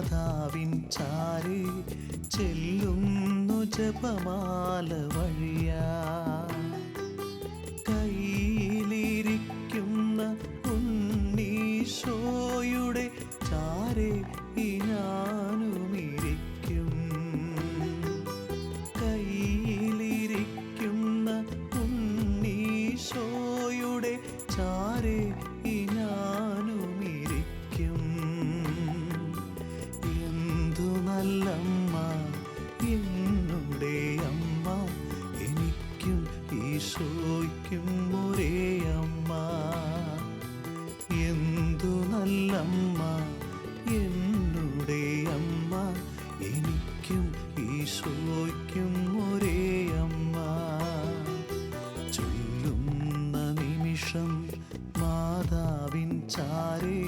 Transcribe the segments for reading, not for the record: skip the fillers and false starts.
മാതാവിൻ ചാരി ചെല്ലുന്നു ജപമാല വഴിയാ. കയ്യിലിരിക്കുന്ന ഉണ്ണീശോയുടെ ചാരെ ഞാനുമിരിക്കും. കയ്യിലിരിക്കുന്ന ഉണ്ണീശോയുടെ ചാരെ ഞാനുമിരിക്കും. എന്തു നല്ലമ്മ എന്നുടെ അമ്മ, എനിക്കും ഈശോയ്ക്കും ഒരേ അമ്മ. എന്തു നല്ലമ്മ എന്നുടെ അമ്മ, എനിക്കും ഈശോയ്ക്കും ഒരേ അമ്മ. ചൊല്ലുന്ന നിമിഷം മാതാവിൻ ചാരെ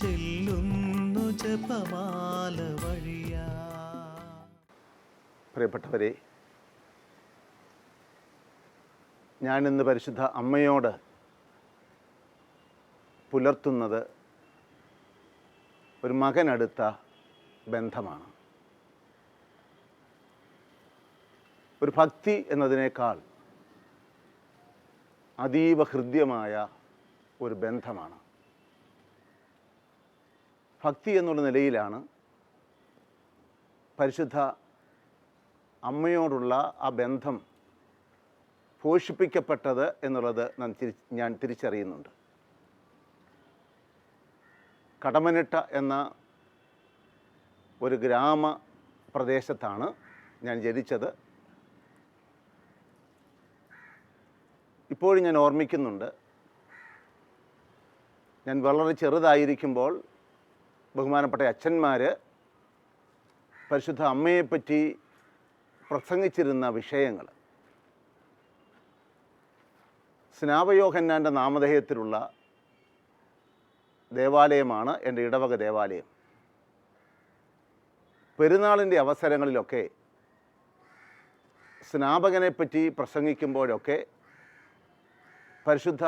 ചെല്ലുന്നു ജപമാല വഴിയാ. പ്രിയപ്പെട്ടവരെ, ഞാനിന്ന് പരിശുദ്ധ അമ്മയോട് പുലർത്തുന്നത് ഒരു മകനടുത്ത ബന്ധമാണ്. ഒരു ഭക്തി എന്നതിനേക്കാൾ അതീവ ഹൃദ്യമായ ഒരു ബന്ധമാണ്. ഭക്തി എന്നുള്ള നിലയിലാണ് പരിശുദ്ധ അമ്മയോടുള്ള ആ ബന്ധം പോഷിപ്പിക്കപ്പെട്ടത് എന്നുള്ളത് ഞാൻ തിരിച്ചറിയുന്നുണ്ട്. കടമനിട്ട എന്ന ഒരു ഗ്രാമപ്രദേശത്താണ് ഞാൻ ജനിച്ചത്. ഇപ്പോഴും ഞാൻ ഓർമ്മിക്കുന്നുണ്ട്, ഞാൻ വളരെ ചെറുതായിരിക്കുമ്പോൾ ബഹുമാനപ്പെട്ട അച്ഛന്മാർ പരിശുദ്ധ അമ്മയെപ്പറ്റി പ്രസംഗിച്ചിരുന്ന വിഷയങ്ങൾ. സ്നാപയോഹന്നാൻ്റെ നാമധേയത്തിലുള്ള ദേവാലയമാണ് എൻ്റെ ഇടവക ദേവാലയം. പെരുന്നാളിൻ്റെ അവസരങ്ങളിലൊക്കെ സ്നാപകനെപ്പറ്റി പ്രസംഗിക്കുമ്പോഴൊക്കെ പരിശുദ്ധ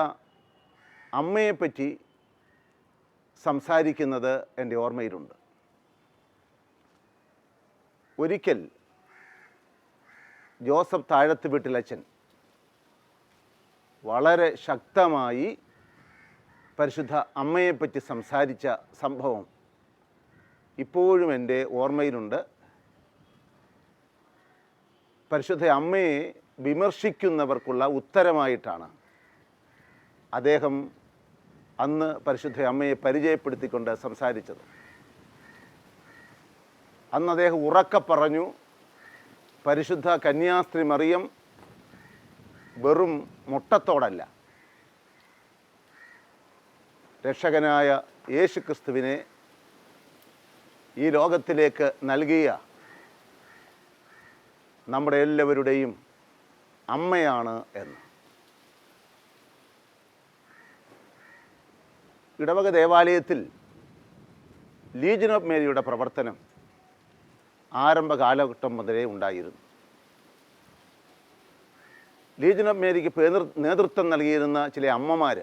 അമ്മയെപ്പറ്റി സംസാരിക്കുന്നത് എൻ്റെ ഓർമ്മയിലുണ്ട്. ഒരിക്കൽ ജോസഫ് താഴത്ത് വീട്ടിലച്ഛൻ വളരെ ശക്തമായി പരിശുദ്ധ അമ്മയെപ്പറ്റി സംസാരിച്ച സംഭവം ഇപ്പോഴും എൻ്റെ ഓർമ്മയിലുണ്ട്. പരിശുദ്ധ അമ്മയെ വിമർശിക്കുന്നവർക്കുള്ള ഉത്തരമായിട്ടാണ് അദ്ദേഹം അന്ന് പരിശുദ്ധ അമ്മയെ പരിചയപ്പെടുത്തിക്കൊണ്ട് സംസാരിച്ചത്. അന്ന് അദ്ദേഹം ഉറക്കെ പറഞ്ഞു, പരിശുദ്ധ കന്യാസ്ത്രീ മറിയം വെറും മുട്ടത്തോടല്ല, രക്ഷകനായ യേശു ക്രിസ്തുവിനെ ഈ ലോകത്തിലേക്ക് നൽകിയ നമ്മുടെ എല്ലാവരുടെയും അമ്മയാണ് എന്ന്. ഇടവക ദേവാലയത്തിൽ ലീജിയൻ ഓഫ് മേരിയുടെ പ്രവർത്തനം ആരംഭ കാലഘട്ടം മുതലേ ഉണ്ടായിരുന്നു. ലീജിയൻ ഓഫ് മേരിക്ക് നേതൃത്വം നൽകിയിരുന്ന ചില അമ്മമാർ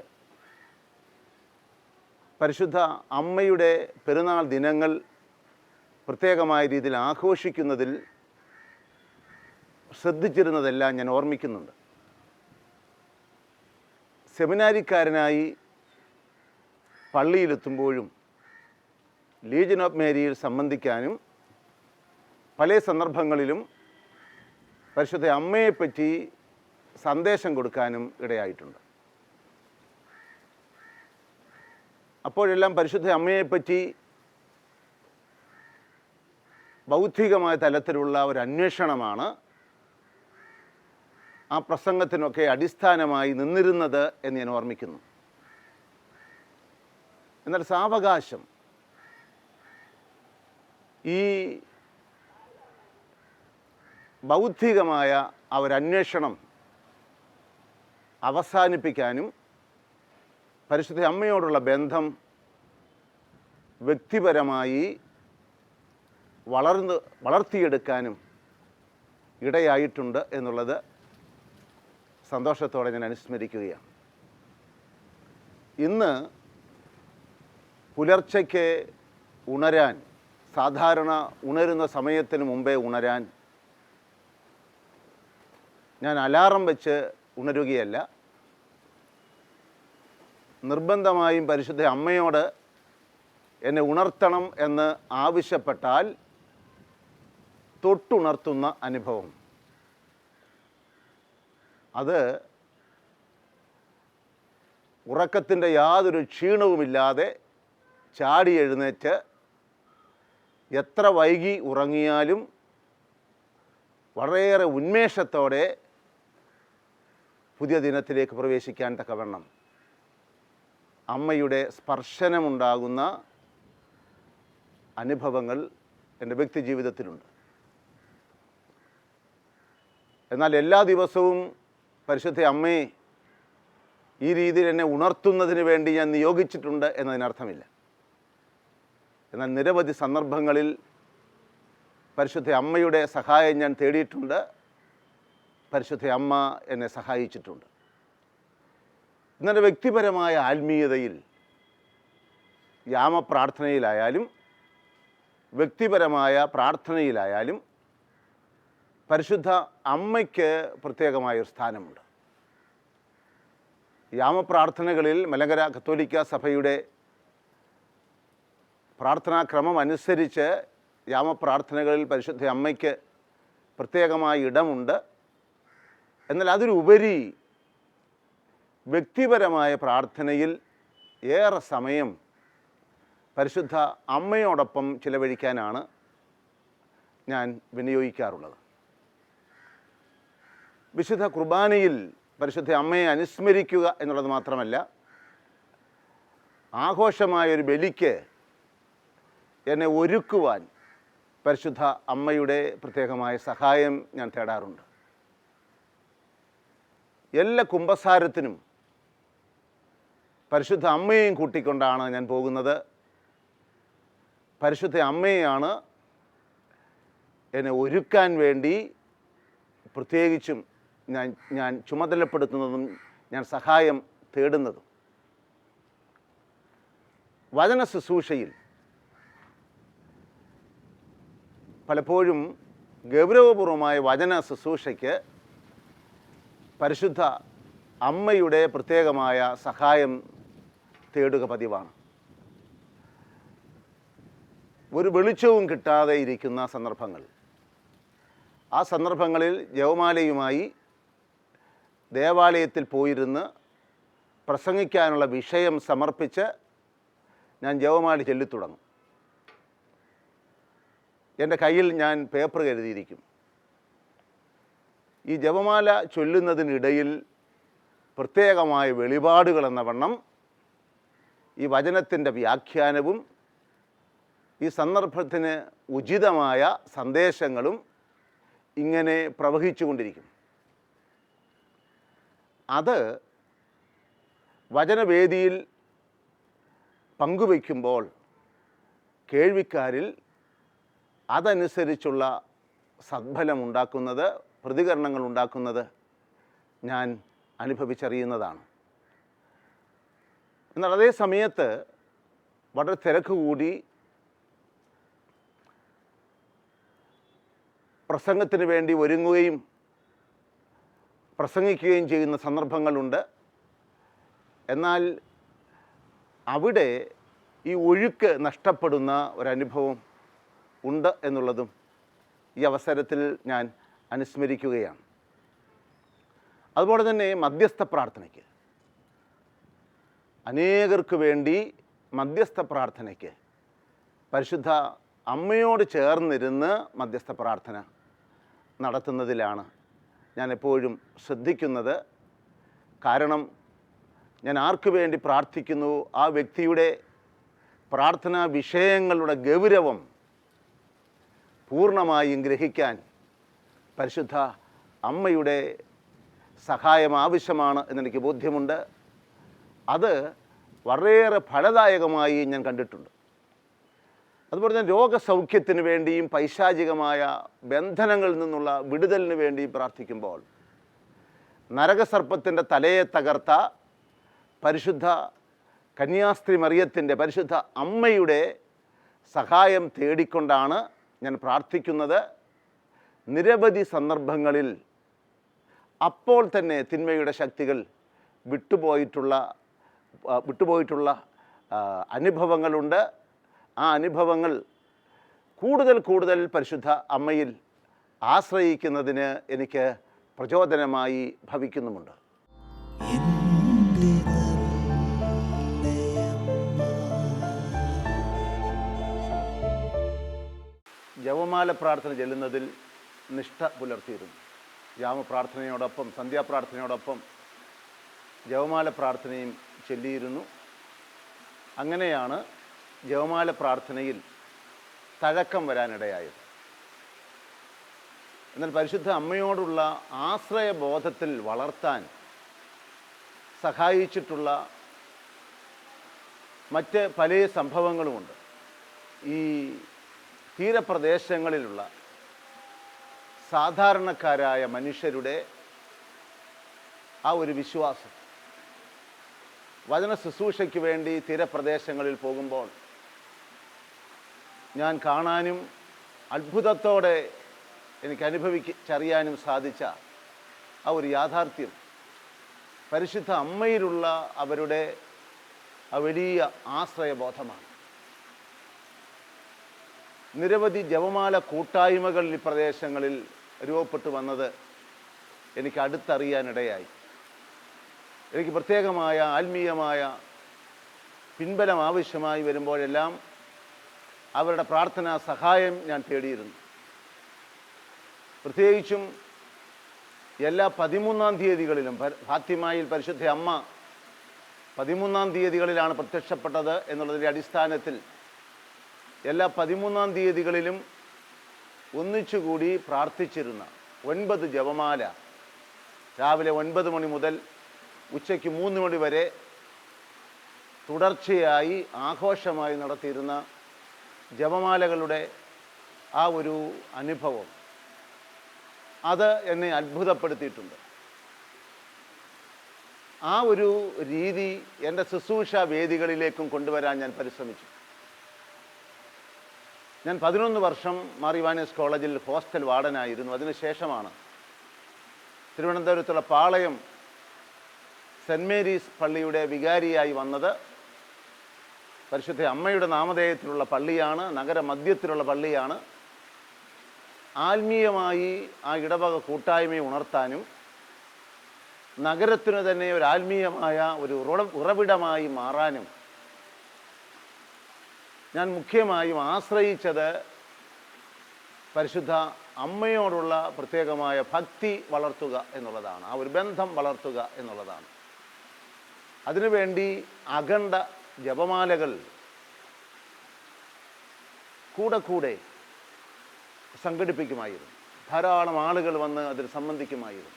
പരിശുദ്ധ അമ്മയുടെ പെരുന്നാൾ ദിനങ്ങൾ പ്രത്യേകമായ രീതിയിൽ ആഘോഷിക്കുന്നതിൽ ശ്രദ്ധിച്ചിരുന്നതെല്ലാം ഞാൻ ഓർമ്മിക്കുന്നുണ്ട്. സെമിനാരിക്കാരനായി പള്ളിയിലെത്തുമ്പോഴും ലീജിയൻ ഓഫ് മേരിയിൽ സംബന്ധിക്കാനും പല സന്ദർഭങ്ങളിലും പരിശുദ്ധ അമ്മയെപ്പറ്റി സന്ദേശം കൊടുക്കാനും ഇടയായിട്ടുണ്ട്. അപ്പോഴെല്ലാം പരിശുദ്ധ അമ്മയെപ്പറ്റി ബൗദ്ധികമായ തലത്തിലുള്ള ഒരു അന്വേഷണമാണ് ആ പ്രസംഗത്തിനൊക്കെ അടിസ്ഥാനമായി നിന്നിരുന്നത് എന്ന് ഞാൻ ഓർമ്മിക്കുന്നു. എന്നാൽ സാവകാശം ഈ ബൗദ്ധികമായ ആ ഒരു അന്വേഷണം അവസാനിപ്പിക്കാനും പരിശുദ്ധ അമ്മയോടുള്ള ബന്ധം വ്യക്തിപരമായി വളർത്തിയെടുക്കാനും ഇടയായിട്ടുണ്ട് എന്നുള്ളത് സന്തോഷത്തോടെ ഞാൻ അനുസ്മരിക്കുകയാണ്. ഇന്ന് പുലർച്ചയ്ക്ക് ഉണരാൻ സാധാരണ ഉണരുന്ന സമയത്തിന് മുമ്പേ ഉണരാൻ ഞാൻ അലാറം വെച്ച് ഉണരുകയല്ല. നിർബന്ധമായും പരിശുദ്ധ അമ്മയോട് എന്നെ ഉണർത്തണം എന്ന് ആവശ്യപ്പെട്ടാൽ തൊട്ടുണർത്തുന്ന അനുഭവം. അത് ഉറക്കത്തിൻ്റെ യാതൊരു ക്ഷീണവുമില്ലാതെ ചാടി എഴുന്നേറ്റ് എത്ര വൈകി ഉറങ്ങിയാലും വളരെയേറെ ഉന്മേഷത്തോടെ പുതിയ ദിനത്തിലേക്ക് പ്രവേശിക്കാൻ തക്കവണ്ണം അമ്മയുടെ സ്പർശനമുണ്ടാകുന്ന അനുഭവങ്ങൾ എൻ്റെ വ്യക്തി ജീവിതത്തിലുണ്ട്. എന്നാൽ എല്ലാ ദിവസവും പരിശുദ്ധ അമ്മയെ ഈ രീതിയിൽ എന്നെ ഉണർത്തുന്നതിന് വേണ്ടി ഞാൻ നിയോഗിച്ചിട്ടുണ്ട് എന്നതിനർത്ഥമില്ല. എന്നാൽ നിരവധി സന്ദർഭങ്ങളിൽ പരിശുദ്ധ അമ്മയുടെ സഹായം ഞാൻ തേടിയിട്ടുണ്ട്. പരിശുദ്ധ അമ്മ എന്നെ സഹായിച്ചിട്ടുണ്ട്. ഇന്നെൻ്റെ വ്യക്തിപരമായ ആത്മീയതയിൽ യാമപ്രാർത്ഥനയിലായാലും വ്യക്തിപരമായ പ്രാർത്ഥനയിലായാലും പരിശുദ്ധ അമ്മയ്ക്ക് പ്രത്യേകമായൊരു സ്ഥാനമുണ്ട്. യാമപ്രാർത്ഥനകളിൽ മലങ്കര കത്തോലിക്ക സഭയുടെ പ്രാർത്ഥനാക്രമം അനുസരിച്ച് യാമപ്രാർത്ഥനകളിൽ പരിശുദ്ധ അമ്മയ്ക്ക് പ്രത്യേകമായ ഇടമുണ്ട്. എന്നാൽ അതിലുപരി വ്യക്തിപരമായ പ്രാർത്ഥനയിൽ ഏറെ സമയം പരിശുദ്ധ അമ്മയോടൊപ്പം ചിലവഴിക്കാനാണ് ഞാൻ വിനിയോഗിക്കാറുള്ളത്. വിശുദ്ധ കുർബാനയിൽ പരിശുദ്ധ അമ്മയെ അനുസ്മരിക്കുക എന്നുള്ളത് മാത്രമല്ല, ആഘോഷമായൊരു ബലിക്ക് എന്നെ ഒരുക്കുവാൻ പരിശുദ്ധ അമ്മയുടെ പ്രത്യേകമായ സഹായം ഞാൻ തേടാറുണ്ട്. എല്ലാ കുമ്പസാരത്തിനും പരിശുദ്ധ അമ്മയെയും കൂട്ടിക്കൊണ്ടാണ് ഞാൻ പോകുന്നത്. പരിശുദ്ധ അമ്മയെയാണ് എന്നെ ഒരുക്കാൻ വേണ്ടി പ്രത്യേകിച്ചും ഞാൻ ചുമതലപ്പെടുത്തുന്നതും ഞാൻ സഹായം തേടുന്നതും. വചന ശുശ്രൂഷയിൽ പലപ്പോഴും ഗൗരവപൂർവമായ വചന ശുശ്രൂഷയ്ക്ക് പരിശുദ്ധ അമ്മയുടെ പ്രത്യേകമായ സഹായം തേടുക പതിവാണ്. ഒരു വെളിച്ചവും കിട്ടാതെ ഇരിക്കുന്ന സന്ദർഭങ്ങൾ, ആ സന്ദർഭങ്ങളിൽ ജപമാലയുമായി ദേവാലയത്തിൽ പോയിരുന്ന് പ്രസംഗിക്കാനുള്ള വിഷയം സമർപ്പിച്ച് ഞാൻ ജപമാല ചൊല്ലിത്തുടങ്ങും. എൻ്റെ കയ്യിൽ ഞാൻ പേപ്പർ കരുതിയിരിക്കും. ഈ ജപമാല ചൊല്ലുന്നതിനിടയിൽ പ്രത്യേകമായ വെളിപാടുകളെന്ന വണ്ണം ഈ വചനത്തിൻ്റെ വ്യാഖ്യാനവും ഈ സന്ദർഭത്തിന് ഉചിതമായ സന്ദേശങ്ങളും ഇങ്ങനെ പ്രവഹിച്ചുകൊണ്ടിരിക്കും. അത് വചനവേദിയിൽ പങ്കുവയ്ക്കുമ്പോൾ കേൾവിക്കാരിൽ അതനുസരിച്ചുള്ള സദ്ഫലമുണ്ടാക്കുന്നത്, പ്രതികരണങ്ങൾ ഉണ്ടാക്കുന്നത് ഞാൻ അനുഭവിച്ചറിയുന്നതാണ്. എന്നാൽ അതേ സമയത്ത് വളരെ തിരക്ക് കൂടി പ്രസംഗത്തിന് വേണ്ടി ഒരുങ്ങുകയും പ്രസംഗിക്കുകയും ചെയ്യുന്ന സന്ദർഭങ്ങളുണ്ട്. എന്നാൽ അവിടെ ഈ ഒഴുക്ക് നഷ്ടപ്പെടുന്ന ഒരനുഭവം ഉണ്ട് എന്നുള്ളതും ഈ അവസരത്തിൽ ഞാൻ അനുസ്മരിക്കുകയാണ്. അതുപോലെ തന്നെ മധ്യസ്ഥ പ്രാർത്ഥനയ്ക്ക്, അനേകർക്ക് വേണ്ടി മധ്യസ്ഥ പ്രാർത്ഥനയ്ക്ക് പരിശുദ്ധ അമ്മയോട് ചേർന്നിരുന്ന് മധ്യസ്ഥ പ്രാർത്ഥന നടത്തുന്നതിലാണ് ഞാൻ എപ്പോഴും ശ്രദ്ധിക്കുന്നത്. കാരണം ഞാൻ ആർക്ക് വേണ്ടി പ്രാർത്ഥിക്കുന്നു, ആ വ്യക്തിയുടെ പ്രാർത്ഥനാ വിഷയങ്ങളുടെ ഗൗരവം പൂർണ്ണമായും ഗ്രഹിക്കാൻ പരിശുദ്ധ അമ്മയുടെ സഹായം ആവശ്യമാണ് എന്നെനിക്ക് ബോധ്യമുണ്ട്. അത് വളരെയേറെ ഫലദായകമായി ഞാൻ കണ്ടിട്ടുണ്ട്. അതുപോലെ തന്നെ രോഗസൗഖ്യത്തിന് വേണ്ടിയും പൈശാചികമായ ബന്ധനങ്ങളിൽ നിന്നുള്ള വിടുതലിന് വേണ്ടിയും പ്രാർത്ഥിക്കുമ്പോൾ നരകസർപ്പത്തിൻ്റെ തലയെ തകർത്ത പരിശുദ്ധ കന്യാസ്ത്രീ മറിയത്തിൻ്റെ, പരിശുദ്ധ അമ്മയുടെ സഹായം തേടിക്കൊണ്ടാണ് ഞാൻ പ്രാർത്ഥിക്കുന്നത്. നിരവധി സന്ദർഭങ്ങളിൽ അപ്പോൾ തന്നെ തിന്മയുടെ ശക്തികൾ വിട്ടുപോയിട്ടുള്ള അനുഭവങ്ങളുണ്ട്. ആ അനുഭവങ്ങൾ കൂടുതൽ പരിശുദ്ധ അമ്മയിൽ ആശ്രയിക്കുന്നതിന് എനിക്ക് പ്രചോദനമായി ഭവിക്കുന്നുമുണ്ട്. എൻ്റെ നല്ലയമ്മ. ജപമാല പ്രാർത്ഥന ചെല്ലുന്നതിൽ നിഷ്ഠ പുലർത്തിയിരുന്നു. യാമപ്രാർത്ഥനയോടൊപ്പം സന്ധ്യാപ്രാർത്ഥനയോടൊപ്പം ജപമാല പ്രാർത്ഥനയും ചൊല്ലിയിരുന്നു. അങ്ങനെയാണ് ജപമാല പ്രാർത്ഥനയിൽ തഴക്കം വരാനിടയായത്. എന്നാൽ പരിശുദ്ധ അമ്മയോടുള്ള ആശ്രയബോധത്തിൽ വളർത്താൻ സഹായിച്ചിട്ടുള്ള മറ്റ് പല സംഭവങ്ങളുമുണ്ട്. ഈ തീരപ്രദേശങ്ങളിലുള്ള സാധാരണക്കാരായ മനുഷ്യരുടെ ആ ഒരു വിശ്വാസം, വചന ശുശ്രൂഷയ്ക്ക് വേണ്ടി തീരപ്രദേശങ്ങളിൽ പോകുമ്പോൾ ഞാൻ കാണാനും അത്ഭുതത്തോടെ എനിക്ക് അനുഭവിച്ചറിയാനും സാധിച്ച ആ ഒരു യാഥാർത്ഥ്യം പരിശുദ്ധ അമ്മയിലുള്ള അവരുടെ ആ വലിയ ആശ്രയബോധമാണ്. നിരവധി ജപമാല കൂട്ടായ്മകൾ ഈ പ്രദേശങ്ങളിൽ രൂപപ്പെട്ടു വന്നത് എനിക്ക് അടുത്തറിയാനിടയായി. എനിക്ക് പ്രത്യേകമായ ആത്മീയമായ പിൻബലം ആവശ്യമായി വരുമ്പോഴെല്ലാം അവരുടെ പ്രാർത്ഥനാ സഹായം ഞാൻ തേടിയിരുന്നു. പ്രത്യേകിച്ചും എല്ലാ 13-ാം തീയതികളിലും ഫാത്തിമയിൽ പരിശുദ്ധ അമ്മ 13-ാം തീയതികളിലാണ് പ്രത്യക്ഷപ്പെട്ടത് എന്നുള്ളതിൻ്റെ അടിസ്ഥാനത്തിൽ എല്ലാ 13-ാം തീയതികളിലും ഒന്നിച്ചുകൂടി പ്രാർത്ഥിച്ചിരുന്ന 9 ജപമാല രാവിലെ 9 മണി മുതൽ ഉച്ചയ്ക്ക് 3 മണി വരെ തുടർച്ചയായി ആഘോഷമായി നടത്തിയിരുന്ന ജപമാലകളുടെ ആ ഒരു അനുഭവം അത് എന്നെ അത്ഭുതപ്പെടുത്തിയിട്ടുണ്ട്. ആ ഒരു രീതി എൻ്റെ ശുശ്രൂഷ വേദികളിലേക്കും കൊണ്ടുവരാൻ ഞാൻ പരിശ്രമിച്ചു. ഞാൻ 11 വർഷം മാർ ഇവാനിയോസ് കോളേജിൽ ഹോസ്റ്റൽ വാർഡനായിരുന്നു. അതിനുശേഷമാണ് തിരുവനന്തപുരത്തുള്ള പാളയം സെൻറ്റ് മേരീസ് പള്ളിയുടെ വികാരിയായി വന്നത്. പരിശുദ്ധ അമ്മയുടെ നാമധേയത്തിലുള്ള പള്ളിയാണ്, നഗരമധ്യത്തിലുള്ള പള്ളിയാണ്. ആത്മീയമായി ആ ഇടവക കൂട്ടായ്മയെ ഉണർത്താനും നഗരത്തിന് തന്നെ ഒരു ആത്മീയമായ ഒരു ഉറവിടമായി മാറാനും ഞാൻ മുഖ്യമായും ആശ്രയിച്ചത് പരിശുദ്ധ അമ്മയോടുള്ള പ്രത്യേകമായ ഭക്തി വളർത്തുക എന്നുള്ളതാണ്, ആ ഒരു ബന്ധം വളർത്തുക എന്നുള്ളതാണ്. അതിനുവേണ്ടി അഖണ്ഡ ജപമാലകൾ കൂടെ സംഘടിപ്പിക്കുമായിരുന്നു. ധാരാളം ആളുകൾ വന്ന് അതിൽ സംബന്ധിക്കുമായിരുന്നു.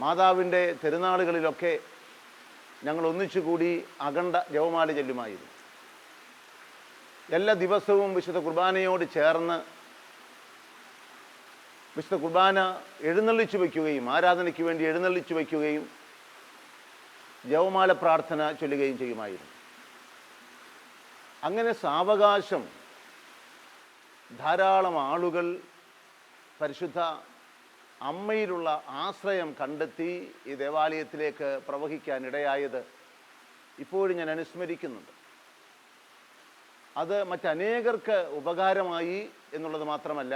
മാതാവിൻ്റെ തിരുനാളുകളിലൊക്കെ ഞങ്ങൾ ഒന്നിച്ചുകൂടി അഖണ്ഡ ജപമാല ചൊല്ലുമായിരുന്നു. എല്ലാ ദിവസവും വിശുദ്ധ കുർബാനയോട് ചേർന്ന് വിശുദ്ധ കുർബാന എഴുന്നള്ളിച്ചു വയ്ക്കുകയും ആരാധനയ്ക്ക് വേണ്ടി എഴുന്നള്ളിച്ചു വയ്ക്കുകയും ജപമാല പ്രാർത്ഥന ചൊല്ലുകയും ചെയ്യുമായിരുന്നു. അങ്ങനെ സാവകാശം ധാരാളം ആളുകൾ പരിശുദ്ധ അമ്മയിലുള്ള ആശ്രയം കണ്ടെത്തി ഈ ദേവാലയത്തിലേക്ക് പ്രവഹിക്കാനിടയായത് ഇപ്പോഴും ഞാൻ അനുസ്മരിക്കുന്നുണ്ട്. അത് മറ്റനേകർക്ക് ഉപകാരമായി എന്നുള്ളത് മാത്രമല്ല,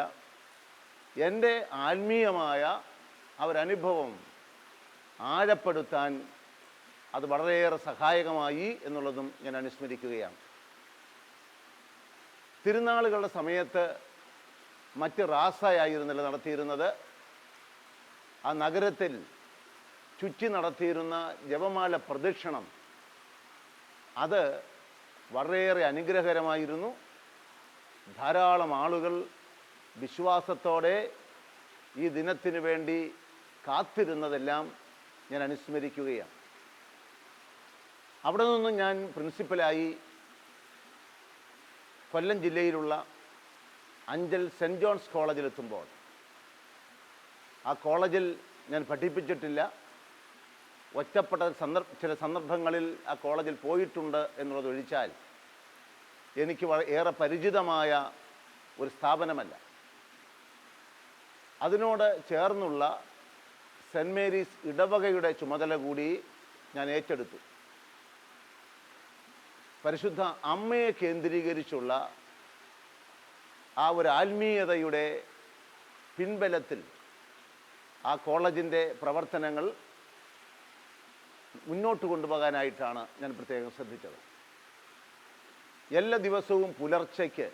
എൻ്റെ ആത്മീയമായ അവരനുഭവം ആഴപ്പെടുത്താൻ അത് വളരെയേറെ സഹായകമായി എന്നുള്ളതും ഞാൻ അനുസ്മരിക്കുകയാണ്. തിരുനാളുകളുടെ സമയത്ത് മറ്റ് റാസായിരുന്നില്ല നടത്തിയിരുന്നത്. ആ നഗരത്തിൽ ചുറ്റി നടത്തിയിരുന്ന ജപമാല പ്രദക്ഷിണം അത് വളരെയേറെ അനുഗ്രഹകരമായിരുന്നു. ധാരാളം ആളുകൾ വിശ്വാസത്തോടെ ഈ ദിനത്തിന് വേണ്ടി കാത്തിരുന്നതെല്ലാം ഞാൻ അനുസ്മരിക്കുകയാണ്. അവിടെ നിന്നും ഞാൻ പ്രിൻസിപ്പലായി കൊല്ലം ജില്ലയിലുള്ള അഞ്ചൽ സെൻറ്റ് ജോൺസ് കോളേജിലെത്തുമ്പോൾ, ആ കോളേജിൽ ഞാൻ പഠിപ്പിച്ചിട്ടില്ല, ഒറ്റപ്പെട്ട ചില സന്ദർഭങ്ങളിൽ ആ കോളേജിൽ പോയിട്ടുണ്ട് എന്നുള്ളത് ഒഴിച്ചാൽ എനിക്ക് ഏറെ പരിചിതമായ ഒരു സ്ഥാപനമല്ല. അതിനോട് ചേർന്നുള്ള സെൻറ്റ് മേരീസ് ഇടവകയുടെ ചുമതല കൂടി ഞാൻ ഏറ്റെടുത്തു. പരിശുദ്ധ അമ്മയെ കേന്ദ്രീകരിച്ചുള്ള ആ ഒരു ആത്മീയതയുടെ പിൻബലത്തിൽ ആ കോളേജിൻ്റെ പ്രവർത്തനങ്ങൾ മുന്നോട്ട് കൊണ്ടുപോകാനായിട്ടാണ് ഞാൻ പ്രത്യേകം ശ്രദ്ധിച്ചത്. എല്ലാ ദിവസവും പുലർച്ചയ്ക്ക്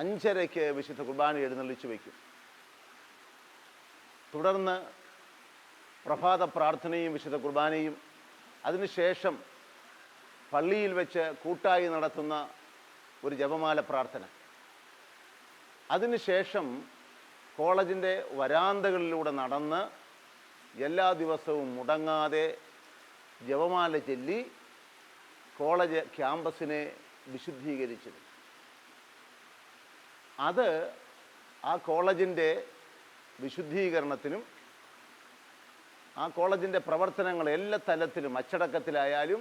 5:30 വിശുദ്ധ കുർബാന എഴുന്നള്ളിച്ചു വയ്ക്കും. തുടർന്ന് പ്രഭാത പ്രാർത്ഥനയും വിശുദ്ധ കുർബാനയും, അതിനുശേഷം പള്ളിയിൽ വെച്ച് കൂട്ടായി നടത്തുന്ന ഒരു ജപമാല പ്രാർത്ഥന, അതിനുശേഷം കോളേജിൻ്റെ വരാന്തകളിലൂടെ നടന്ന് എല്ലാ ദിവസവും മുടങ്ങാതെ ജപമാല ചൊല്ലി കോളേജ് ക്യാമ്പസിനെ വിശുദ്ധീകരിച്ചിരുന്നു. അത് ആ കോളേജിൻ്റെ വിശുദ്ധീകരണത്തിനും ആ കോളേജിൻ്റെ പ്രവർത്തനങ്ങൾ എല്ലാ തലത്തിലും, അച്ചടക്കത്തിലായാലും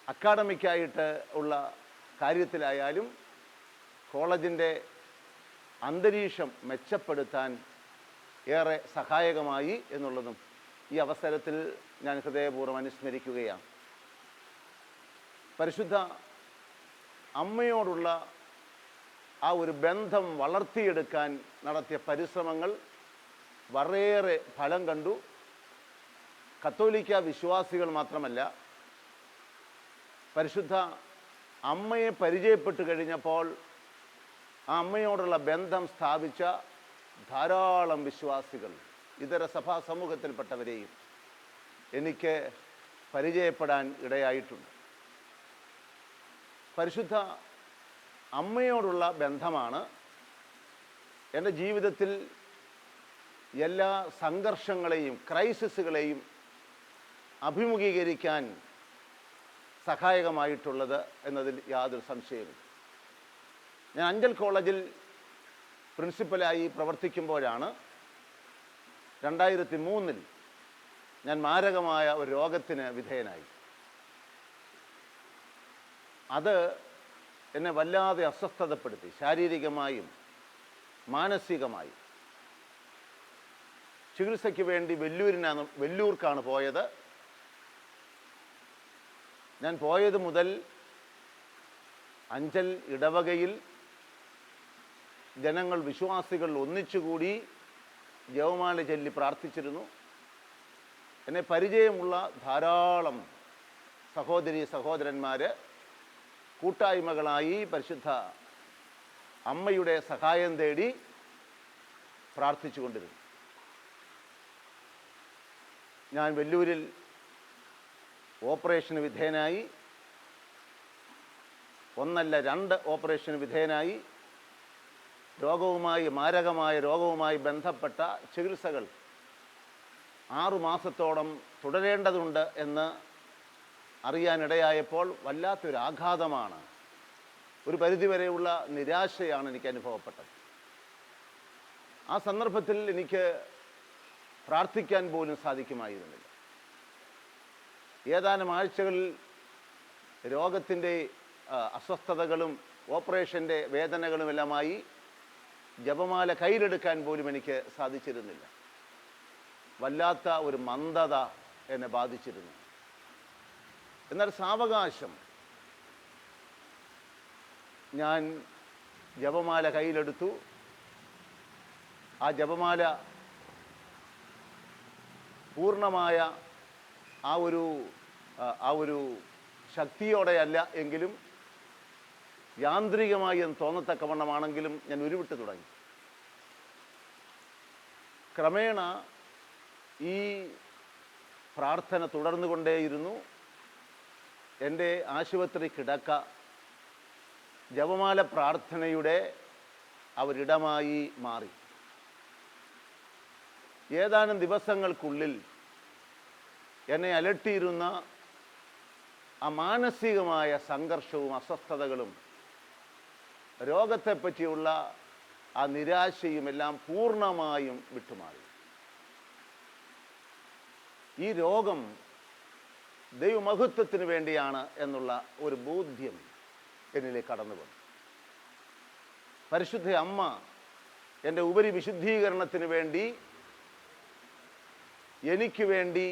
അക്കാഡമിക്കായിട്ട് ഉള്ള കാര്യത്തിലായാലും കോളേജിൻ്റെ അന്തരീക്ഷം മെച്ചപ്പെടുത്താൻ ഏറെ സഹായകമായി എന്നുള്ളതും ഈ അവസരത്തിൽ ഞാൻ ഹൃദയപൂർവ്വം അനുസ്മരിക്കുകയാണ്. പരിശുദ്ധ അമ്മയോടുള്ള ആ ഒരു ബന്ധം വളർത്തിയെടുക്കാൻ നടത്തിയ പരിശ്രമങ്ങൾ വളരെയേറെ ഫലം കണ്ടു. കത്തോലിക്ക വിശ്വാസികൾ മാത്രമല്ല, പരിശുദ്ധ അമ്മയെ പരിചയപ്പെട്ടു കഴിഞ്ഞപ്പോൾ ആ അമ്മയോടുള്ള ബന്ധം സ്ഥാപിച്ച ധാരാളം വിശ്വാസികൾ, ഇതര സഭാ സമൂഹത്തിൽപ്പെട്ടവരെയും എനിക്ക് പരിചയപ്പെടാൻ ഇടയായിട്ടുണ്ട്. പരിശുദ്ധ അമ്മയോടുള്ള ബന്ധമാണ് എൻ്റെ ജീവിതത്തിൽ എല്ലാ സംഘർഷങ്ങളെയും ക്രൈസിസുകളെയും അഭിമുഖീകരിക്കാൻ സഹായകമായിട്ടുള്ളത് എന്നതിൽ യാതൊരു സംശയമില്ല. ഞാൻ അഞ്ചൽ കോളേജിൽ പ്രിൻസിപ്പലായി പ്രവർത്തിക്കുമ്പോഴാണ് 2003 ഞാൻ മാരകമായ ഒരു രോഗത്തിന് വിധേയനായി. അത് എന്നെ വല്ലാതെ അസ്വസ്ഥതപ്പെടുത്തി, ശാരീരികമായും മാനസികമായും. ചികിത്സയ്ക്ക് വേണ്ടി വെല്ലൂർക്കാണ് പോയത്. ഞാൻ പോയത് മുതൽ അഞ്ചൽ ഇടവകയിൽ ജനങ്ങൾ, വിശ്വാസികൾ ഒന്നിച്ചുകൂടി ജപമാല ചൊല്ലി പ്രാർത്ഥിച്ചിരുന്നു. എന്നെ പരിചയമുള്ള ധാരാളം സഹോദരി സഹോദരന്മാർ കൂട്ടായ്മകളായി പരിശുദ്ധ അമ്മയുടെ സഹായം തേടി പ്രാർത്ഥിച്ചു കൊണ്ടിരുന്നു. ഞാൻ വെല്ലൂരിൽ ഓപ്പറേഷന് വിധേയനായി. 1 അല്ല 2 ഓപ്പറേഷന് വിധേയനായി. മാരകമായ രോഗവുമായി ബന്ധപ്പെട്ട ചികിത്സകൾ 6 മാസത്തോളം തുടരേണ്ടതുണ്ട് എന്ന് അറിയാനിടയായപ്പോൾ വല്ലാത്തൊരു ആഘാതമാണ്, ഒരു പരിധിവരെയുള്ള നിരാശയാണ് എനിക്ക് അനുഭവപ്പെട്ടത്. ആ സന്ദർഭത്തിൽ എനിക്ക് പ്രാർത്ഥിക്കാൻ പോലും സാധിക്കുമായിരുന്നില്ല. ഏതാനും ആഴ്ചകളിൽ രോഗത്തിൻ്റെ അസ്വസ്ഥതകളും ഓപ്പറേഷൻ്റെ വേദനകളുമെല്ലാമായി ജപമാല കയ്യിലെടുക്കാൻ പോലും എനിക്ക് സാധിച്ചിരുന്നില്ല. വല്ലാത്ത ഒരു മന്ദത എന്നെ ബാധിച്ചിരുന്നു. എന്നാൽ സാവകാശം ഞാൻ ജപമാല കയ്യിലെടുത്തു. ആ ജപമാല പൂർണ്ണമായ ആ ഒരു ശക്തിയോടെയല്ല എങ്കിലും യാന്ത്രികമായി എന്ന് തോന്നത്തക്കവണ്ണമാണെങ്കിലും ഞാൻ ഉരുവിട്ട് തുടങ്ങി. ക്രമേണ ഈ പ്രാർത്ഥന തുടർന്നുകൊണ്ടേയിരുന്നു. എൻ്റെ ആശുപത്രി കിടക്ക ജപമാല പ്രാർത്ഥനയുടെ ഒരിടമായി മാറി. ഏതാനും ദിവസങ്ങൾക്കുള്ളിൽ എന്നെ അലട്ടിയിരുന്ന ആ മാനസികമായ സംഘർഷവും അസ്വസ്ഥതകളും രോഗത്തെപ്പറ്റിയുള്ള ആ നിരാശയുമെല്ലാം പൂർണ്ണമായും വിട്ടുമാറി. ഈ രോഗം ദൈവമഹത്വത്തിന് വേണ്ടിയാണ് എന്നുള്ള ഒരു ബോധ്യം എന്നിലേക്ക് കടന്നു വന്നു. പരിശുദ്ധ അമ്മ എൻ്റെ ഉപരി വിശുദ്ധീകരണത്തിന് വേണ്ടി എനിക്ക് വേണ്ടി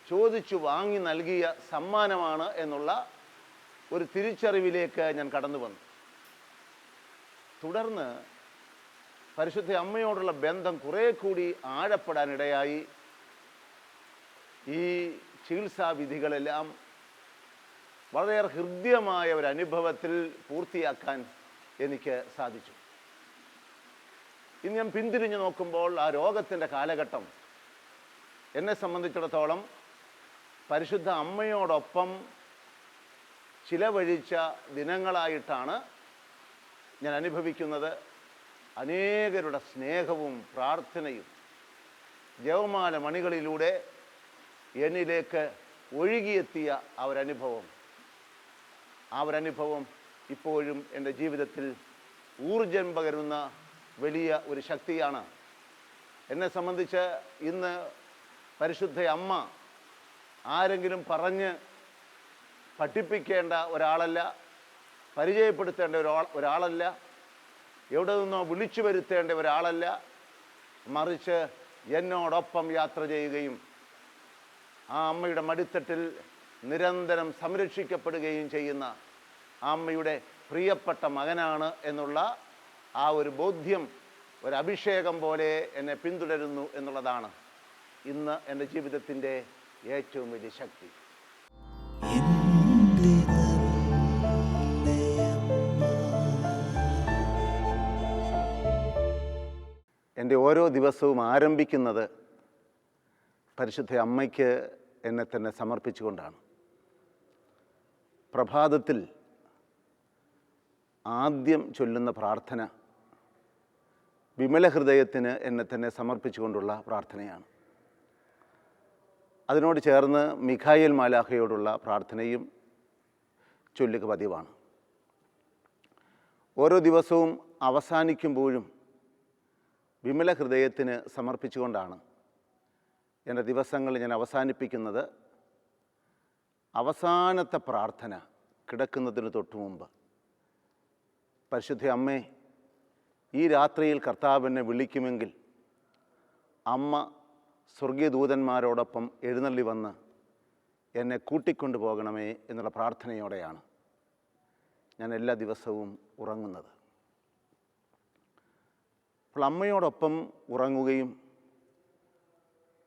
ചോദിച്ചു വാങ്ങി നൽകിയ സമ്മാനമാണ് എന്നുള്ള ഒരു തിരിച്ചറിവിലേക്ക് ഞാൻ കടന്നു വന്നു. തുടർന്ന് പരിശുദ്ധ അമ്മയോടുള്ള ബന്ധം കുറേ കൂടി ആഴപ്പെടാനിടയായി. ഈ ചികിത്സാവിധികളെല്ലാം വളരെയേറെ ഹൃദ്യമായ ഒരു അനുഭവത്തിൽ പൂർത്തിയാക്കാൻ എനിക്ക് സാധിച്ചു. ഇന്ന് ഞാൻ പിന്തിരിഞ്ഞു നോക്കുമ്പോൾ ആ രോഗത്തിൻ്റെ കാലഘട്ടം എന്നെ സംബന്ധിച്ചിടത്തോളം പരിശുദ്ധ അമ്മയോടൊപ്പം ചിലവഴിച്ച ദിനങ്ങളായിട്ടാണ് ഞാൻ അനുഭവിക്കുന്നത്. അനേകരുടെ സ്നേഹവും പ്രാർത്ഥനയും ജപമാല മണികളിലൂടെ എന്നിലേക്ക് ഒഴുകിയെത്തിയ ആ ഒരനുഭവം ഇപ്പോഴും എൻ്റെ ജീവിതത്തിൽ ഊർജം പകരുന്ന വലിയ ഒരു ശക്തിയാണ്. എന്നെ സംബന്ധിച്ച് ഇന്ന് പരിശുദ്ധ അമ്മ ആരെങ്കിലും പറഞ്ഞ് പഠിപ്പിക്കേണ്ട ഒരാളല്ല, പരിചയപ്പെടുത്തേണ്ട ഒരാളല്ല, എവിടെ നിന്നോ വിളിച്ചു വരുത്തേണ്ട ഒരാളല്ല. മറിച്ച് എന്നോടൊപ്പം യാത്ര ചെയ്യുകയും ആ അമ്മയുടെ മടിത്തട്ടിൽ നിരന്തരം സംരക്ഷിക്കപ്പെടുകയും ചെയ്യുന്ന ആ അമ്മയുടെ പ്രിയപ്പെട്ട മകനാണ് എന്നുള്ള ആ ഒരു ബോധ്യം ഒരു അഭിഷേകം പോലെ എന്നെ പിന്തുടരുന്നു എന്നുള്ളതാണ് ഇന്ന് എൻ്റെ ജീവിതത്തിൻ്റെ ഏറ്റവും വലിയ ശക്തി. എൻ്റെ നല്ലയമ്മ. എൻ്റെ ഓരോ ദിവസവും ആരംഭിക്കുന്നത് പരിശുദ്ധ അമ്മയ്ക്ക് എന്നെ തന്നെ സമർപ്പിച്ചുകൊണ്ടാണ്. പ്രഭാതത്തിൽ ആദ്യം ചൊല്ലുന്ന പ്രാർത്ഥന വിമല ഹൃദയത്തിന് എന്നെ തന്നെ സമർപ്പിച്ചുകൊണ്ടുള്ള പ്രാർത്ഥനയാണ്. അതിനോട് ചേർന്ന് മിഖായേൽ മാലാഖയോടുള്ള പ്രാർത്ഥനയും ചൊല്ലുക പതിവാണ്. ഓരോ ദിവസവും അവസാനിക്കുമ്പോഴും വിമല ഹൃദയത്തിന് സമർപ്പിച്ചുകൊണ്ടാണ് എൻ്റെ ദിവസങ്ങൾ ഞാൻ അവസാനിപ്പിക്കുന്നത്. അവസാനത്തെ പ്രാർത്ഥന കിടക്കുന്നതിന് തൊട്ടു മുമ്പ്, പരിശുദ്ധ അമ്മേ, ഈ രാത്രിയിൽ കർത്താവ് എന്നെ വിളിക്കുമെങ്കിൽ അമ്മ സ്വർഗീയ ദൂതന്മാരോടൊപ്പം എഴുന്നള്ളി വന്ന് എന്നെ കൂട്ടിക്കൊണ്ടു പോകണമേ എന്നുള്ള പ്രാർത്ഥനയോടെയാണ് ഞാൻ എല്ലാ ദിവസവും ഉറങ്ങുന്നത്. അപ്പോൾ അമ്മയോടൊപ്പം ഉറങ്ങുകയും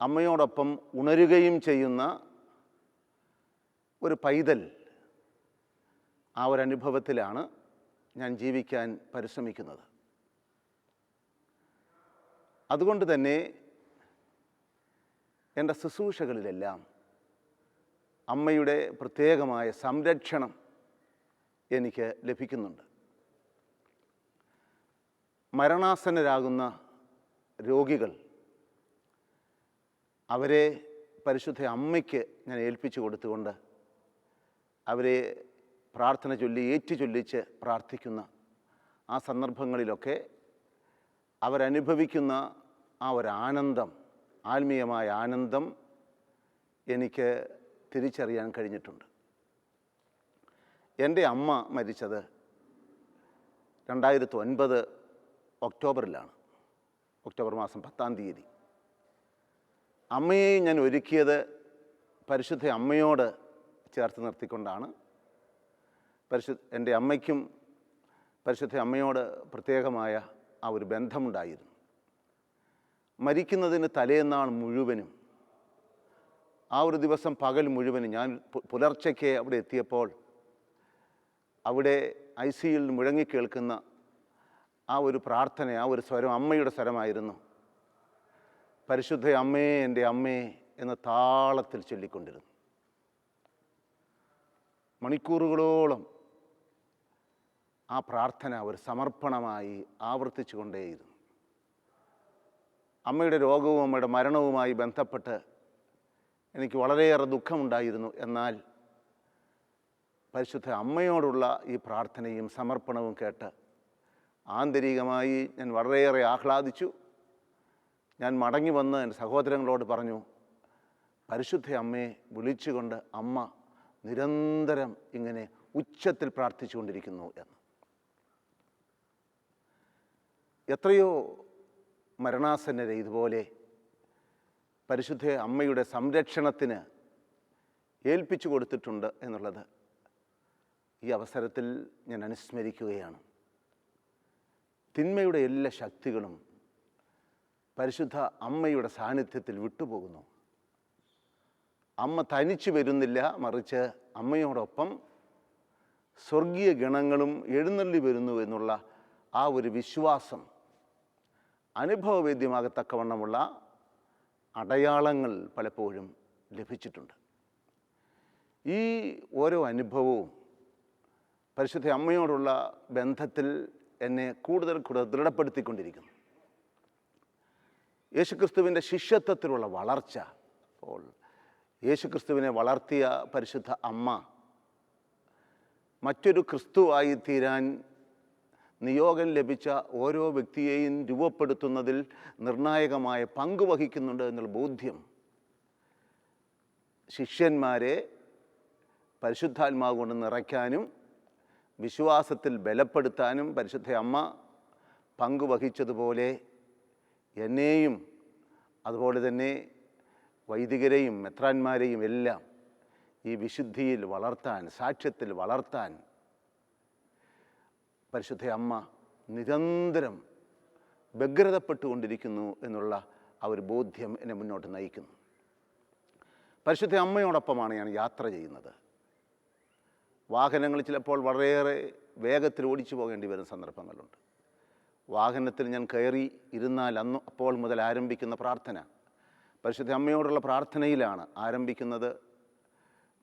അമ്മയോടൊപ്പം ഉണരുകയും ചെയ്യുന്ന ഒരു പൈതൽ, ആ ഒരനുഭവത്തിലാണ് ഞാൻ ജീവിക്കാൻ പരിശ്രമിക്കുന്നത്. അതുകൊണ്ട് തന്നെ എൻ്റെ ശുശ്രൂഷകളിലെല്ലാം അമ്മയുടെ പ്രത്യേകമായ സംരക്ഷണം എനിക്ക് ലഭിക്കുന്നുണ്ട്. മരണാസന്നരാകുന്ന രോഗികൾ, അവരെ പരിശുദ്ധ അമ്മയ്ക്ക് ഞാൻ ഏൽപ്പിച്ചു കൊടുത്തുകൊണ്ട് അവരെ പ്രാർത്ഥന ചൊല്ലി ഏറ്റുചൊല്ലിച്ച് പ്രാർത്ഥിക്കുന്ന ആ സന്ദർഭങ്ങളിലൊക്കെ അവരനുഭവിക്കുന്ന ആ ഒരാനന്ദം, ആത്മീയമായ ആനന്ദം എനിക്ക് തിരിച്ചറിയാൻ കഴിഞ്ഞിട്ടുണ്ട്. എൻ്റെ അമ്മ മരിച്ചത് 2009 ഒക്ടോബറിലാണ്, ഒക്ടോബർ മാസം 10-ാം തീയതി. അമ്മയെ ഞാൻ ഒരുക്കിയത് പരിശുദ്ധ അമ്മയോട് ചേർത്ത് നിർത്തിക്കൊണ്ടാണ്. എൻ്റെ അമ്മയ്ക്കും പരിശുദ്ധ അമ്മയോട് പ്രത്യേകമായ ആ ഒരു ബന്ധമുണ്ടായിരുന്നു. മരിക്കുന്നതിന് തലേന്നാൾ മുഴുവനും, ആ ഒരു ദിവസം പകൽ മുഴുവനും, ഞാൻ പുലർച്ചയ്ക്ക് അവിടെ എത്തിയപ്പോൾ അവിടെ ICUയിൽ മുഴങ്ങിക്കേൾക്കുന്ന ആ ഒരു പ്രാർത്ഥന, ആ ഒരു സ്വരം അമ്മയുടെ സ്വരമായിരുന്നു. പരിശുദ്ധ അമ്മേ, എൻ്റെ അമ്മേ എന്ന താളത്തിൽ ചൊല്ലിക്കൊണ്ടിരുന്നു. മണിക്കൂറുകളോളം ആ പ്രാർത്ഥന ഒരു സമർപ്പണമായി ആവർത്തിച്ചു കൊണ്ടേയിരുന്നു. അമ്മയുടെ രോഗവും അമ്മയുടെ മരണവുമായി ബന്ധപ്പെട്ട് എനിക്ക് വളരെയേറെ ദുഃഖമുണ്ടായിരുന്നു. എന്നാൽ പരിശുദ്ധ അമ്മയോടുള്ള ഈ പ്രാർത്ഥനയും സമർപ്പണവും കേട്ട് ആന്തരികമായി ഞാൻ വളരെയേറെ ആഹ്ലാദിച്ചു. ഞാൻ മടങ്ങി വന്ന് എൻ്റെ സഹോദരങ്ങളോട് പറഞ്ഞു, പരിശുദ്ധ അമ്മയെ വിളിച്ചുകൊണ്ട് അമ്മ നിരന്തരം ഇങ്ങനെ ഉച്ചത്തിൽ പ്രാർത്ഥിച്ചുകൊണ്ടിരിക്കുന്നു എന്ന്. എത്രയോ മരണാസന്നരെ ഇതുപോലെ പരിശുദ്ധ അമ്മയുടെ സംരക്ഷണത്തിന് ഏൽപ്പിച്ചു കൊടുത്തിട്ടുണ്ട് എന്നുള്ളത് ഈ അവസരത്തിൽ ഞാൻ അനുസ്മരിക്കുകയാണ്. തിന്മയുടെ എല്ലാ ശക്തികളും പരിശുദ്ധ അമ്മയുടെ സാന്നിധ്യത്തിൽ വിട്ടുപോകുന്നു. അമ്മ തനിച്ചു വരുന്നില്ല, മറിച്ച് അമ്മയോടൊപ്പം സ്വർഗീയ ഗണങ്ങളും എഴുന്നള്ളി വരുന്നു എന്നുള്ള ആ ഒരു വിശ്വാസം അനുഭവവേദ്യമാകത്തക്കവണ്ണമുള്ള അടയാളങ്ങൾ പലപ്പോഴും ലഭിച്ചിട്ടുണ്ട്. ഈ ഓരോ അനുഭവവും പരിശുദ്ധ അമ്മയോടുള്ള ബന്ധത്തിൽ എന്നെ കൂടുതൽ ദൃഢപ്പെടുത്തിക്കൊണ്ടിരിക്കുന്നു. യേശുക്രിസ്തുവിൻ്റെ ശിഷ്യത്വത്തിലുള്ള വളർച്ച. അപ്പോൾ യേശുക്രിസ്തുവിനെ വളർത്തിയ പരിശുദ്ധ അമ്മ മറ്റൊരു ക്രിസ്തുവായി തീരാൻ നിയോഗം ലഭിച്ച ഓരോ വ്യക്തിയെയും രൂപപ്പെടുത്തുന്നതിൽ നിർണായകമായ പങ്ക് വഹിക്കുന്നുണ്ട് എന്നുള്ള ബോധ്യം ശിഷ്യന്മാരെ പരിശുദ്ധാത്മാവ് കൊണ്ട് നിറയ്ക്കാനും വിശ്വാസത്തിൽ ബലപ്പെടുത്താനും പരിശുദ്ധ അമ്മ പങ്കുവഹിച്ചതുപോലെ എന്നെയും അതുപോലെ തന്നെ വൈദികരെയും മെത്രാന്മാരെയും എല്ലാം ഈ വിശുദ്ധിയിൽ വളർത്താൻ, സാക്ഷ്യത്തിൽ വളർത്താൻ പരിശുദ്ധ അമ്മ നിരന്തരം വ്യഗ്രതപ്പെട്ടുകൊണ്ടിരിക്കുന്നു എന്നുള്ള ആ ഒരു ബോധ്യം എന്നെ മുന്നോട്ട് നയിക്കുന്നു. പരിശുദ്ധ അമ്മയോടൊപ്പമാണ് ഞാൻ യാത്ര ചെയ്യുന്നത്. വാഹനങ്ങൾ ചിലപ്പോൾ വളരെയേറെ വേഗത്തിൽ ഓടിച്ചു പോകേണ്ടി വരുന്ന സന്ദർഭങ്ങളുണ്ട്. വാഹനത്തിൽ ഞാൻ കയറി ഇരുന്നാൽ അപ്പോൾ മുതൽ ആരംഭിക്കുന്ന പ്രാർത്ഥന പരിശുദ്ധ അമ്മയോടുള്ള പ്രാർത്ഥനയിലാണ് ആരംഭിക്കുന്നത്.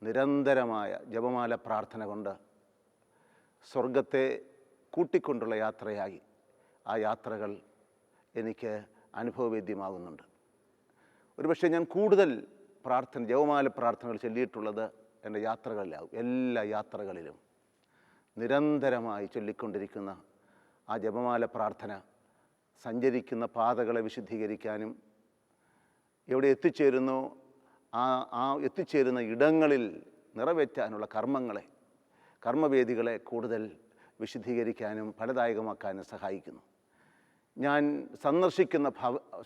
നിരന്തരമായ ജപമാല പ്രാർത്ഥന കൊണ്ട് സ്വർഗത്തെ കൂട്ടിക്കൊണ്ടുള്ള യാത്രയായി ആ യാത്രകൾ എനിക്ക് അനുഭവവേദ്യമാകുന്നുണ്ട്. ഒരുപക്ഷെ ഞാൻ കൂടുതൽ ജപമാല പ്രാർത്ഥനകൾ ചൊല്ലിയിട്ടുള്ളത് എൻ്റെ യാത്രകളിലാവും. എല്ലാ യാത്രകളിലും നിരന്തരമായി ചൊല്ലിക്കൊണ്ടിരിക്കുന്ന ആ ജപമാല പ്രാർത്ഥന സഞ്ചരിക്കുന്ന പാതകളെ വിശുദ്ധീകരിക്കാനും എവിടെ എത്തിച്ചേരുന്നോ ആ എത്തിച്ചേരുന്ന ഇടങ്ങളിൽ നിറവേറ്റാനുള്ള കർമ്മവേദികളെ കൂടുതൽ വിശുദ്ധീകരിക്കാനും ഫലദായകമാക്കാനും സഹായിക്കുന്നു. ഞാൻ സന്ദർശിക്കുന്ന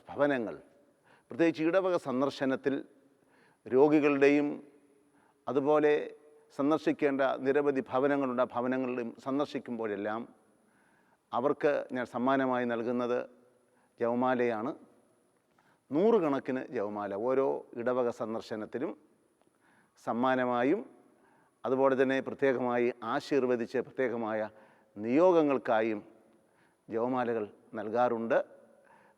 ഭവനങ്ങൾ, പ്രത്യേകിച്ച് ഇടവക സന്ദർശനത്തിൽ രോഗികളുടെയും അതുപോലെ സന്ദർശിക്കേണ്ട നിരവധി ഭവനങ്ങളുണ്ട്. ആ ഭവനങ്ങളിലും സന്ദർശിക്കുമ്പോഴെല്ലാം അവർക്ക് ഞാൻ സമ്മാനമായി നൽകുന്നത് ജപമാലയാണ്. 100 കണക്കിന് ജപമാല ഓരോ ഇടവക സന്ദർശനത്തിനും സമ്മാനമായും അതുപോലെ തന്നെ പ്രത്യേകമായി ആശീർവദിച്ച് പ്രത്യേകമായ നിയോഗങ്ങൾക്കായും ജപമാലകൾ നൽകാറുണ്ട്.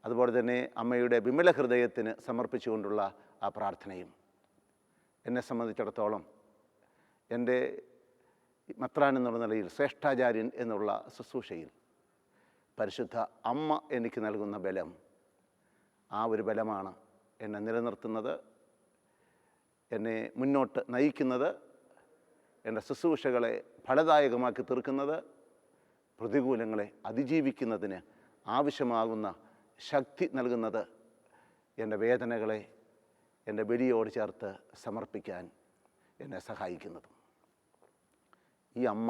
അതുപോലെ തന്നെ അമ്മയുടെ വിമല ഹൃദയത്തിന് സമർപ്പിച്ചുകൊണ്ടുള്ള ആ പ്രാർത്ഥനയും എന്നെ സംബന്ധിച്ചിടത്തോളം എൻ്റെ മെത്രാൻ എന്നുള്ള നിലയിൽ, ശ്രേഷ്ഠാചാര്യൻ എന്നുള്ള ശുശ്രൂഷയിൽ പരിശുദ്ധ അമ്മ എനിക്ക് നൽകുന്ന ബലം, ആ ഒരു ബലമാണ് എന്നെ നിലനിർത്തുന്നത്, എന്നെ മുന്നോട്ട് നയിക്കുന്നത്, എൻ്റെ ശുശ്രൂഷകളെ ഫലദായകമാക്കി തീർക്കുന്നത്, പ്രതികൂലങ്ങളെ അതിജീവിക്കുന്നതിന് ആവശ്യമാകുന്ന ശക്തി നൽകുന്നത്, എൻ്റെ വേദനകളെ എൻ്റെ ബലിയോട് ചേർത്ത് സമർപ്പിക്കാൻ എന്നെ സഹായിക്കുന്നതും. ഈ അമ്മ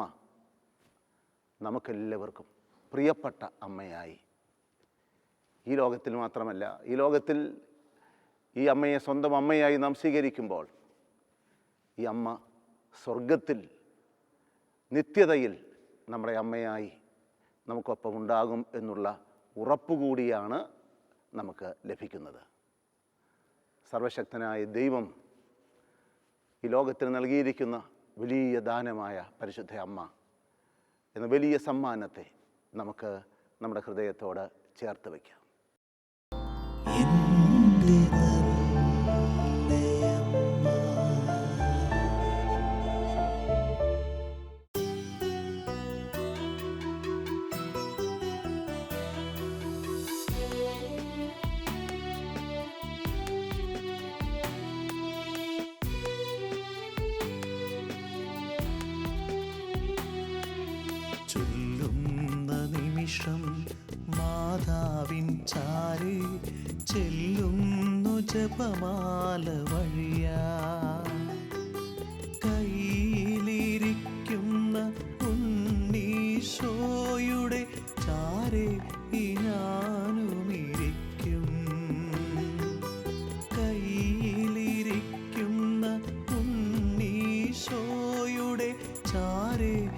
നമുക്കെല്ലാവർക്കും പ്രിയപ്പെട്ട അമ്മയായി, ഈ ലോകത്തിൽ മാത്രമല്ല, ഈ ലോകത്തിൽ ഈ അമ്മയെ സ്വന്തം അമ്മയായി നാം സ്വീകരിക്കുമ്പോൾ ഈ അമ്മ സ്വർഗത്തിൽ നിത്യതയിൽ നമ്മുടെ അമ്മയായി നമുക്കൊപ്പം ഉണ്ടാകും എന്നുള്ള ഉറപ്പുകൂടിയാണ് നമുക്ക് ലഭിക്കുന്നത്. സർവശക്തനായ ദൈവം ഈ ലോകത്തിന് നൽകിയിരിക്കുന്ന വലിയ ദാനമായ പരിശുദ്ധ അമ്മ എന്ന വലിയ സമ്മാനത്തെ നമുക്ക് നമ്മുടെ ഹൃദയത്തോട് ചേർത്ത് വയ്ക്കാം. ചൊല്ലുന്ന നിമിഷം മാതാവിൻ ചാരി ചെല്ലുന്നു ജപമാല വഴിയാ. കയ്യിലിരിക്കുന്ന ഉണ്ണീശോയുടെ ചാരെ ഞാനുമിരിക്കും. കയ്യിലിരിക്കുന്ന ഉണ്ണീശോയുടെ ചാരെ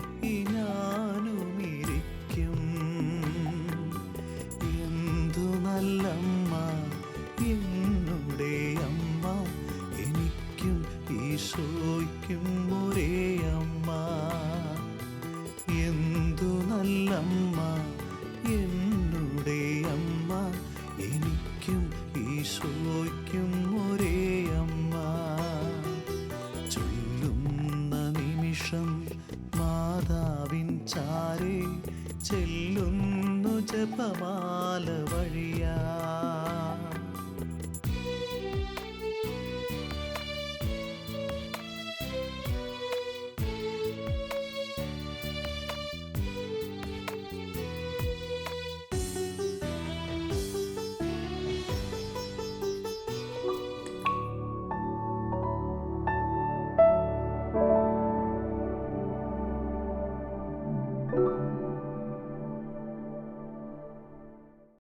ഞാനുമിരിക്കും. എന്തു നല്ലമ്മ എന്നുടെ അമ്മ, എനിക്കും ഈശോയ്ക്കും ഒരേ അമ്മ. എന്തു നല്ലമ്മ എന്നുടെ അമ്മ, എനിക്കും ഈശോയ്ക്കും ഒരേ അമ്മ. ചൊല്ലുന്ന നിമിഷം മാതാവിൻ ചാരെ ചെല്ലുന്നു ജപമാല വഴിയാ.